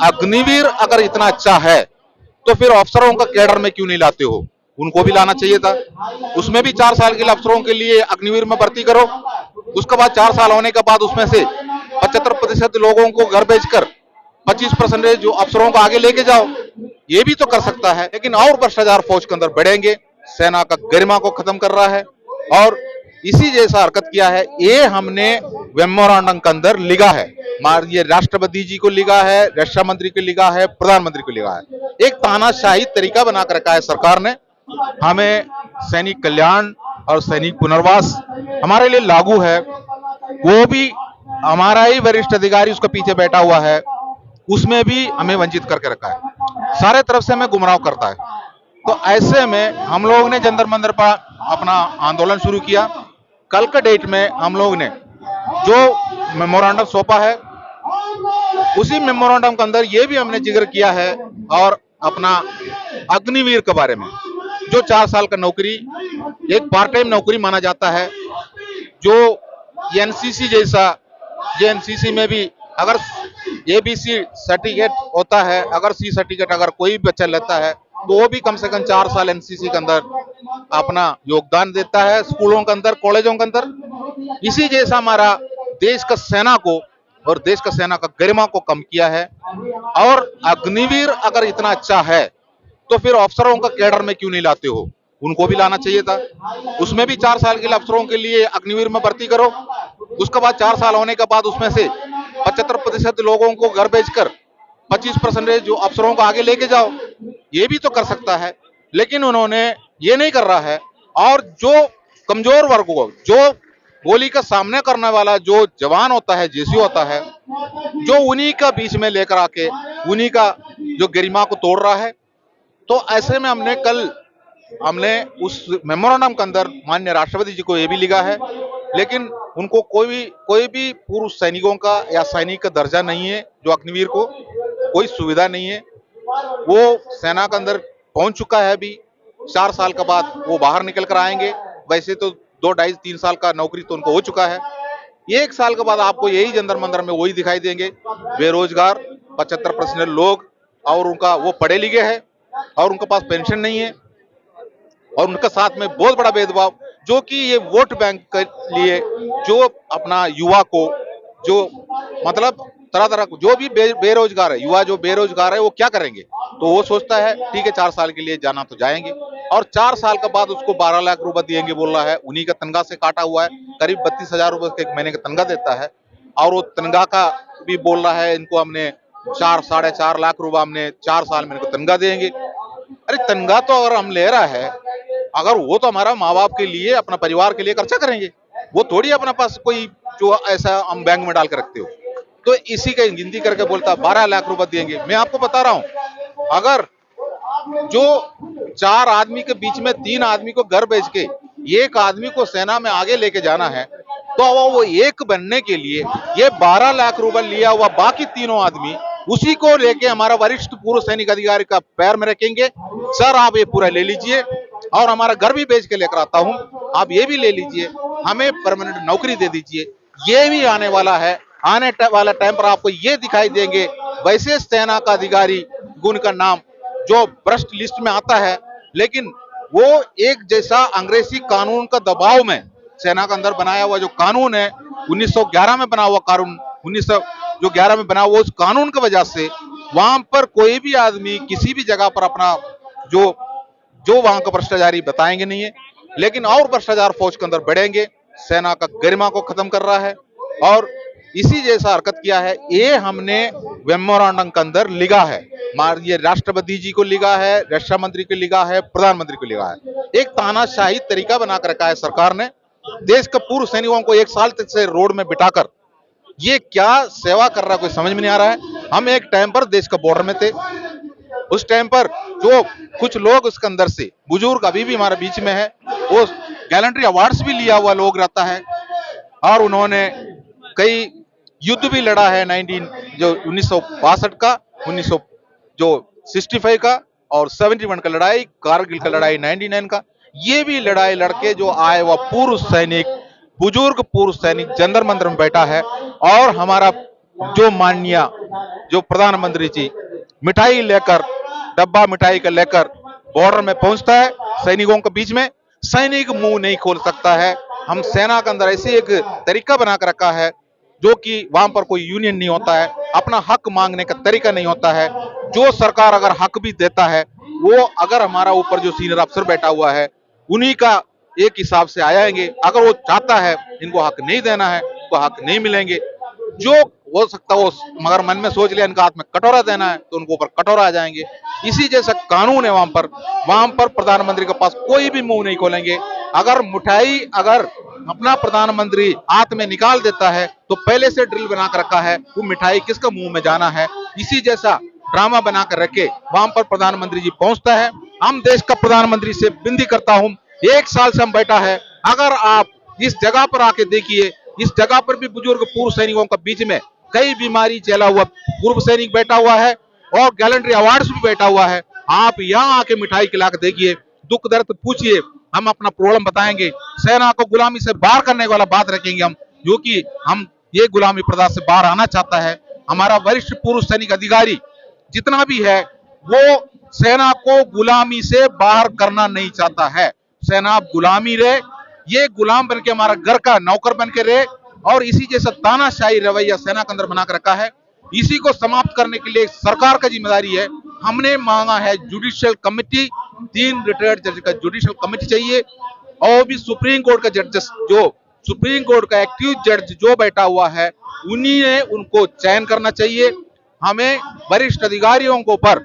अग्निवीर अगर इतना अच्छा है तो फिर अफसरों का कैडर में क्यों नहीं लाते हो? उनको भी लाना चाहिए था। उसमें भी 4 साल के लिए अफसरों के लिए अग्निवीर में भर्ती करो। उसके बाद 4 साल होने के बाद उसमें से 75% लोगों को घर भेजकर 25% जो अफसरों को आगे लेके जाओ। ये भी तो कर सकता है। लेकिन और भ्रष्टाचार फौज के अंदर बढ़ेंगे, सेना का गरिमा को खत्म कर रहा है और इसी जैसा हरकत किया है। ये हमने मेमोरेंडम के अंदर लिखा है। ये राष्ट्रपति जी को लिखा है, रक्षा मंत्री को लिखा है, प्रधानमंत्री को लिखा है। एक तानाशाही तरीका बना कर रखा है सरकार ने। हमें सैनिक कल्याण और सैनिक पुनर्वास हमारे लिए लागू है, वो भी हमारा ही वरिष्ठ अधिकारी उसके पीछे बैठा हुआ है, उसमें भी हमें वंचित करके रखा है। सारे तरफ से हमें गुमराह करता है। तो ऐसे में हम लोग ने जंतर मंतर पर अपना आंदोलन शुरू किया। कल के डेट में हम लोग ने जो मेमोरेंडम सौंपा है, उसी मेमोरेंडम के अंदर ये भी हमने जिक्र किया है और अपना अग्निवीर के बारे में, जो 4 साल का नौकरी एक पार्ट टाइम नौकरी माना जाता है, जो एनसीसी जैसा, ये एनसीसी में भी अगर एबीसी सर्टिफिकेट होता है, अगर सी सर्टिफिकेट अगर कोई बच्चा लेता है तो वो भी कम से कम 4 साल एनसीसी के अंदर अपना योगदान देता है, स्कूलों के अंदर, कॉलेजों के अंदर। इसी जैसा हमारा देश का सेना को और देश का सेना का गरिमा को कम किया है। और अग्निवीर अगर इतना अच्छा है तो फिर अफसरों का कैडर में क्यों नहीं लाते हो? उनको भी लाना चाहिए था। उसमें भी 4 साल के लिए अफसरों के लिए अग्निवीर में भर्ती करो। उसके बाद 4 साल होने के बाद उसमें से 75% लोगों को घर भेजकर 25% जो अफसरों को आगे लेके जाओ। ये भी तो कर सकता है। लेकिन उन्होंने ये नहीं कर रहा है। और जो कमजोर वर्ग को, जो गोली का सामना करने वाला जो जवान होता है, जेसी होता है, जो उन्हीं का बीच में लेकर आके उन्हीं का जो गरिमा को तोड़ रहा है। तो ऐसे में हमने उस मेमोरेंडम के अंदर माननीय राष्ट्रपति जी को यह भी लिखा है, लेकिन उनको कोई भी पूर्व सैनिकों का या सैनिक का दर्जा नहीं है। जो अग्निवीर को कोई सुविधा नहीं है। वो सेना के अंदर पहुंच चुका है। अभी 4 साल के बाद वो बाहर निकल कर आएंगे। वैसे तो 2, 2.5, 3 साल का नौकरी तो उनको हो चुका है। 1 साल के बाद आपको यही जंतर मंतर में वही दिखाई देंगे, बेरोजगार 75% लोग, और उनका वो पढ़े लिखे हैं और उनके पास पेंशन नहीं है। और उनके साथ में बहुत बड़ा भेदभाव, जो कि ये वोट बैंक के लिए जो अपना युवा को, जो मतलब तरह तरह जो भी बेरोजगार है, युवा जो बेरोजगार है, वो क्या करेंगे? तो वो सोचता है ठीक है 4 साल के लिए जाना तो जाएंगे, और 4 साल के बाद उसको 12 लाख रुपए देंगे बोल रहा है। उन्हीं का तनख्वाह से काटा हुआ है। करीब 32,000 रुपए के एक महीने का तनख्वाह देता है। और वो तनख्वाह का भी बोल रहा है इनको हमने 4-4.5 लाख रुपए हमने 4 साल में इनको तनख्वाह देंगे। अरे तनख्वाह तो अगर हम ले रहा है, अगर वो तो हमारा माँ बाप के लिए, अपना परिवार के लिए खर्चा करेंगे। वो थोड़ी अपने पास कोई जो ऐसा हम बैंक में डाल के रखते हो। तो इसी का गिनती करके बोलता 12 लाख रुपए देंगे। मैं आपको बता रहा हूं, अगर जो 4 आदमी के बीच में 3 आदमी को घर भेज के 1 आदमी को सेना में आगे लेके जाना है, तो वो एक बनने के लिए ये 12 लाख रुपए लिया हुआ बाकी तीनों आदमी उसी को लेके हमारा वरिष्ठ पूर्व सैनिक अधिकारी का पैर में रखेंगे। सर आप ये पूरा ले लीजिए और हमारा घर भी बेच के लेकर आता हूं, आप ये भी ले लीजिए, हमें परमानेंट नौकरी दे दीजिए। ये भी आने वाला है। आने वाला टाइम पर आपको ये दिखाई देंगे वैसे सेना का अधिकारी गुण का नाम जो भ्रष्ट लिस्ट में आता है, लेकिन वो एक जैसा अंग्रेजी कानून का दबाव में सेना के अंदर बनाया हुआ जो कानून है, 1911 में बना हुआ कानून, 1911 में बना हुआ उस कानून की वजह से वहां पर कोई भी आदमी किसी भी जगह पर अपना जो वहां का भ्रष्टाचारी बताएंगे नहीं है। लेकिन और भ्रष्टाचार फौज के अंदर बढ़ेंगे, सेना का गरिमा को खत्म कर रहा है और इसी जैसा हरकत किया है। ये हमने मेमोरेंडम के अंदर लिखा है। ये राष्ट्रपति जी को लिखा है, रक्षा मंत्री को लिखा है, प्रधानमंत्री को लिखा है। एक तानाशाही तरीका बनाकर रखा है सरकार ने। देश के पूर्व सैनिकों को 1 साल तक से रोड में बिठाकर ये क्या सेवा कर रहा है, कोई समझ में नहीं आ रहा है। हम एक टाइम पर देश का बॉर्डर में थे। उस टाइम पर जो कुछ लोग उसके अंदर से बुजुर्ग अभी भी हमारे बीच में है, वो गैलेंट्री अवार्ड्स भी लिया हुआ लोग रहता है और उन्होंने कई युद्ध भी लड़ा है। 1962 का, 1965 का और 71 का लड़ाई, कारगिल का लड़ाई 99 का, ये भी लड़ाई लड़के जो आए वह पूर्व सैनिक, बुजुर्ग पूर्व सैनिक जंतर मंतर में बैठा है। और हमारा जो माननीय जो प्रधानमंत्री जी मिठाई लेकर, डब्बा मिठाई का लेकर बॉर्डर में पहुंचता है सैनिकों के बीच में, सैनिक मुंह नहीं खोल सकता है। हम सेना के अंदर ऐसी एक तरीका बना कर रखा है जो कि वहां पर कोई यूनियन नहीं होता है, अपना हक मांगने का तरीका नहीं होता है। जो सरकार अगर हक भी देता है, वो अगर हमारा ऊपर जो सीनियर अफसर बैठा हुआ है उन्हीं का एक हिसाब से आएंगे। अगर वो चाहता है इनको हक नहीं देना है तो हक नहीं मिलेंगे। जो हो सकता है वो मगर मन में सोच लिया इनका हाथ में कटोरा देना है तो उनको ऊपर कटोरा आ जाएंगे। इसी जैसा कानून है वहां पर प्रधानमंत्री के पास कोई भी मुंह नहीं खोलेंगे। अगर मिठाई अगर अपना प्रधानमंत्री हाथ में निकाल देता है तो पहले से ड्रिल बना कर रखा है वो मिठाई किसका मुंह में जाना है। इसी जैसा ड्रामा बनाकर रखे वहां पर प्रधानमंत्री जी पहुंचता है। हम देश का प्रधानमंत्री से विनती करता हूं, 1 साल से हम बैठा है, अगर आप इस जगह पर आके देखिए, इस जगह पर भी बुजुर्ग पूर्व सैनिकों के बीच में कई बीमारी चला हुआ पूर्व सैनिक बैठा हुआ है और गैलेंट्री अवार्ड्स भी बैठा हुआ है। आप यहाँ आके मिठाई खिला के देखिए, दुख दर्द पूछिए, हम अपना प्रॉब्लम बताएंगे। सेना को गुलामी से बाहर करने वाला बात रखेंगे हम, जो कि हम ये गुलामी प्रथा से बाहर आना चाहता है। हमारा वरिष्ठ पूर्व सैनिक अधिकारी जितना भी है वो सेना को गुलामी से बाहर करना नहीं चाहता है। सेना गुलामी रहे, ये गुलाम बन के हमारा घर का नौकर बन के रहे और इसी जैसा तानाशाही रवैया सेना के अंदर बना कर रखा है। इसी को समाप्त करने के लिए सरकार का जिम्मेदारी है। हमने मांगा है जुडिशियल कमेटी, 3 रिटायर्ड जज का जुडिशियल कमेटी चाहिए और भी सुप्रीम कोर्ट का जजेस, जो सुप्रीम कोर्ट का एक्टिव जज जो बैठा हुआ है उन्हीं ने उनको चयन करना चाहिए। हमें वरिष्ठ अधिकारियों के ऊपर,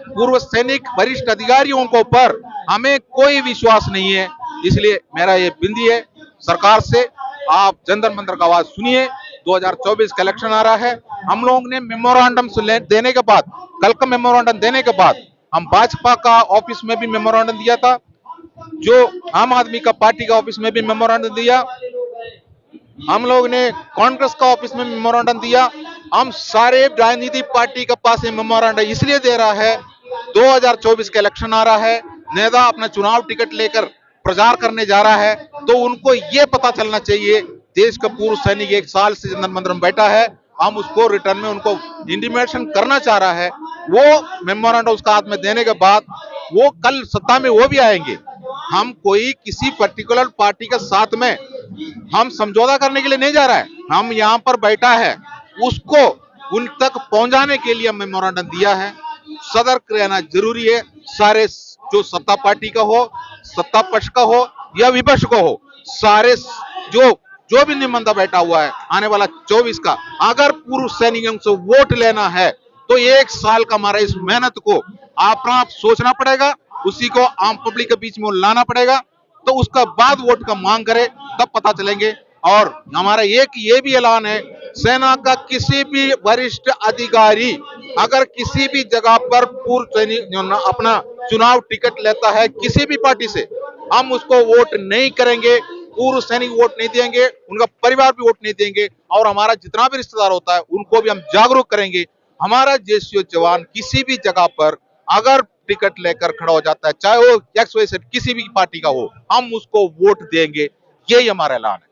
पूर्व सैनिक वरिष्ठ अधिकारियों के ऊपर हमें कोई विश्वास नहीं है। इसलिए मेरा ये विनती है सरकार से, आप जंतर मंतर का आवाज सुनिए। 2024 का इलेक्शन आ रहा है, हम लोगों ने मेमोरेंडम देने के बाद, कल का मेमोरेंडम देने के बाद हम भाजपा का ऑफिस में भी मेमोरेंडम दिया था, जो आम आदमी का पार्टी का ऑफिस में भी मेमोरेंडम दिया, हम लोग ने कांग्रेस का ऑफिस में मेमोरेंडम दिया। हम सारे राजनीतिक पार्टी के पास मेमोरेंडम इसलिए दे रहा है, 2024 का इलेक्शन आ रहा है, नेता अपना चुनाव टिकट लेकर प्रचार करने जा रहा है, तो उनको ये पता चलना चाहिए देश का पूर्व सैनिक 1 साल से जंतर मंतर में बैठा है, हम उसको रिटर्न में उनको इंटीमेशन करना चाह रहा है। वो मेमोरेंडम उसका हाथ में देने के बाद वो कल सत्ता में वो भी आएंगे। हम कोई किसी पर्टिकुलर पार्टी के साथ में हम समझौता करने के लिए नहीं जा रहा है, हम यहाँ पर बैठा है उसको उन तक पहुंचाने के लिए मेमोरेंडम दिया है। सतर्क रहना जरूरी है, सारे जो सत्ता पार्टी का हो, सत्ता पक्ष का हो या विपक्ष का हो, सारे जो भी निबंधा बैठा हुआ है आने वाला 24 का, अगर पूर्व सैनिकों से वोट लेना है तो 1 साल का हमारा इस मेहनत को अपना सोचना पड़ेगा, उसी को आम पब्लिक के बीच में लाना पड़ेगा, तो उसका बाद वोट का मांग करे तब पता चलेंगे। और हमारा एक ये भी ऐलान है, सेना का किसी भी वरिष्ठ अधिकारी अगर किसी भी जगह पर पूर्व सैनिक अपना चुनाव टिकट लेता है किसी भी पार्टी से, हम उसको वोट नहीं करेंगे, पूर्व सैनिक वोट नहीं देंगे, उनका परिवार भी वोट नहीं देंगे और हमारा जितना भी रिश्तेदार होता है उनको भी हम जागरूक करेंगे। हमारा जैसे जवान किसी भी जगह पर अगर टिकट लेकर खड़ा हो जाता है, चाहे वो XYZ किसी भी पार्टी का हो, हम उसको वोट देंगे, यही हमारा ऐलान है।